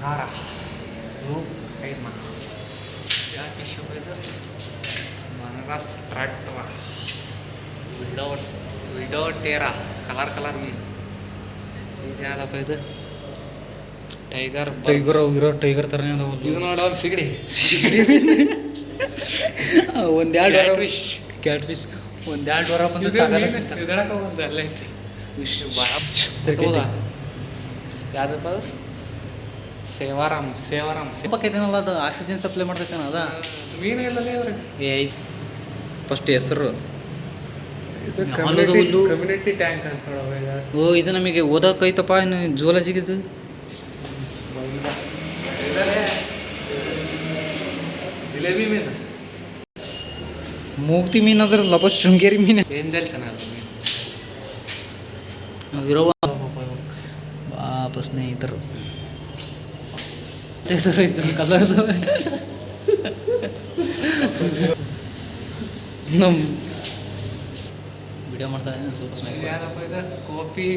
ಖಾರ ಇವು ಕೈಮ ಯಾಕೆ ಇಶ್ಯೂ ಇದು ಮನರಸ್ ಟ್ರ್ಯಾಕ್ಟರ ವಿಡೋಟೇರಾ ಕಲರ್ ಮೀನು ಇದು ಯಾವ್ದಪ್ಪ ಇದು ಟೈಗರ್ ಇರೋ ಟೈಗರ್ ಥರನೇ ಅದಾವ ಇದು ನೋಡೋ ಸಿಗಡಿ ಒಂದೆರಡು ಕ್ಯಾಟ್ ಫಿಶ್ ಒಂದೆರಡು ವಾರ ಬಂದು ಒಂದು ಅಲ್ಲ ಐತಿ ಯಾವ್ದಪ್ಪ ಸೇವಾರಾಮ್ ಪಕ್ಕೈತೇನಲ್ಲ ಅದು ಆಕ್ಸಿಜನ್ ಸಪ್ಲೈ ಮಾಡ್ತೈತೇನ ಅದ ಮೀನು ಎಲ್ಲಲ್ಲಿ ಅವ್ರಿಗೆ ಏ ಫಸ್ಟ್ ಹೆಸರು ಕಮ್ಯುನಿಟಿ ಟ್ಯಾಂಕ್ ಅಂತ ನೋಡೋವಾಗ ಓ ಇದು ನಮಗೆ ಓದೋಕೈತಪ್ಪ ಇನ್ನು ಜುವಾಲಜಿಗಿದು ಜಿಲೇಬಿ ಮೀನು ಮೂಗ್ತಿ ಮೀನು ಅದ್ರ ಲಪ ಶೃಂಗೇರಿ ಮೀನು ಏಂಜಲ್ ಚೆನ್ನಾಗಿ ಇರೋ ಪಾಪ ಸ್ನೇಹಿತರು ಹೆಸರು ಐತೆ ಕಲರ್ದು ನಮ್ಮ ವಿಡಿಯೋ ಮಾಡ್ತಾ ಇದ್ದೀನಿ ಸ್ವಲ್ಪ ಸ್ನೇಹಿತರು ಯಾರಪ್ಪ ಇದು ಕಾಫಿ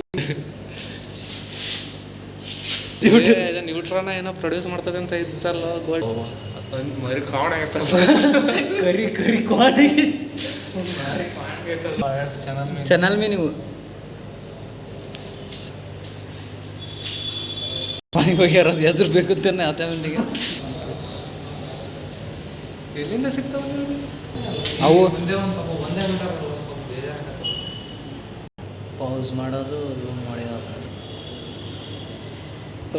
ನ್ಯೂಟ್ರಾನ ಏನೋ ಪ್ರೊಡ್ಯೂಸ್ ಮಾಡ್ತದೆ ಅಂತ ಇತ್ತಲ್ಲ ಗೋಲ್ಡ್ ಮರಿ ಕಾವಣ ಕರಿ ಕ್ವಾಡಿ ಚಾನಲ್ ಮೀನು ನೀವು ಪಾನಿಗೆ ಹೋಗ್ಯಾರ ಅದು ಹೆಸರು ಬೇಕು ಅಂತಾನೆ ಆ ಟೈಮಿಗೆ ಎಲ್ಲಿಂದ ಸಿಗ್ತಾವ ಅವು ಒಂದೇ ಪೌಸ್ ಮಾಡೋದು ಇದು ಮಾಡಿದ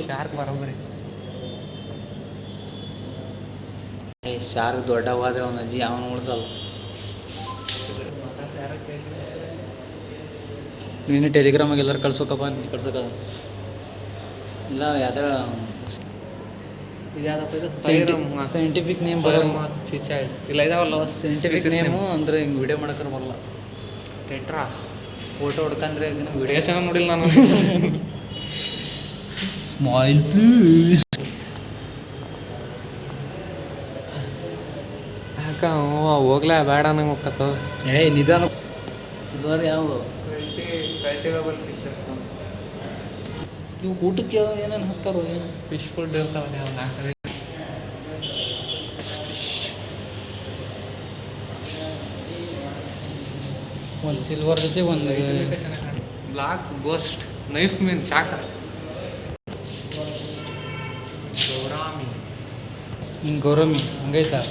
ಶಾರ್ಕ್ ಬರೋಬ್ಬರಿ ಶಾರ್ಕ್ ದೊಡ್ಡವಾದ್ರೆ ಅವನ ಅಜ್ಜಿ ಅವನು ಉಳಿಸಲ್ಲ ನೀನು ಟೆಲಿಗ್ರಾಮಾಗ ಎಲ್ಲರೂ ಕಳ್ಸ್ಬೇಕಪ್ಪ ನೀನು ಕಳ್ಸೋಕ ಇಲ್ಲ ಯಾವ್ದಾರ ಇದು ಯಾವ್ದಪ್ಪ ಇದು ಸೈಂಟಿಫಿಕ್ ನೇಮ್ ಬರಲ್ಲ ಚಿಚಾಯ್ ಇಲ್ಲ ಇದಾವಲ್ಲ ಸೈಂಟಿಫಿಕ್ ನೇಮು ಅಂದರೆ ಹಿಂಗೆ ವಿಡಿಯೋ ಮಾಡೋಕ್ಕಾರ ಬರಲ್ಲ ಟೆಟ್ರಾ ಫೋಟೋ ಹೊಡ್ಕಂದ್ರೆ ಇದನ್ನ ವಿಡಿಯೋ ಚೆನ್ನಾಗಿ ನೋಡಿಲ್ಲ ನಾನು ಸ್ಮೈಲ್ ಪ್ಲೀಸ್ ಯಾಕ ಹೋಗ್ಲಾ ಬೇಡ ನಂಗೆ ಹೋಗ್ತದ ಏಯ್ ನಿಧಾನ ಇದುವರೆ ಯಾವ ಕಲ್ಟಿವೇಬಲ್ ಫಿಶಸ್ ಇವು ಊಟಕ್ಕೆ ಏನೇನು ಹಾಕ್ತಾರೋ ಏನು ಫಿಶ್ ಫುಡ್ ಇರ್ತಾವಲ್ಲ ಯಾವ ನಾಲ್ಕು ಒಂದು ಸಿಲ್ವರ್ ಜೊತೆ ಒಂದು ಬ್ಲಾಕ್ ಗೋಸ್ಟ್ ನೈಫ್ ಮೀನ್ ಚಾಕ ಗೌರಾಮಿ ಹಿಂಗೆ ಗೌರಮಿ ಹಂಗೈತಾ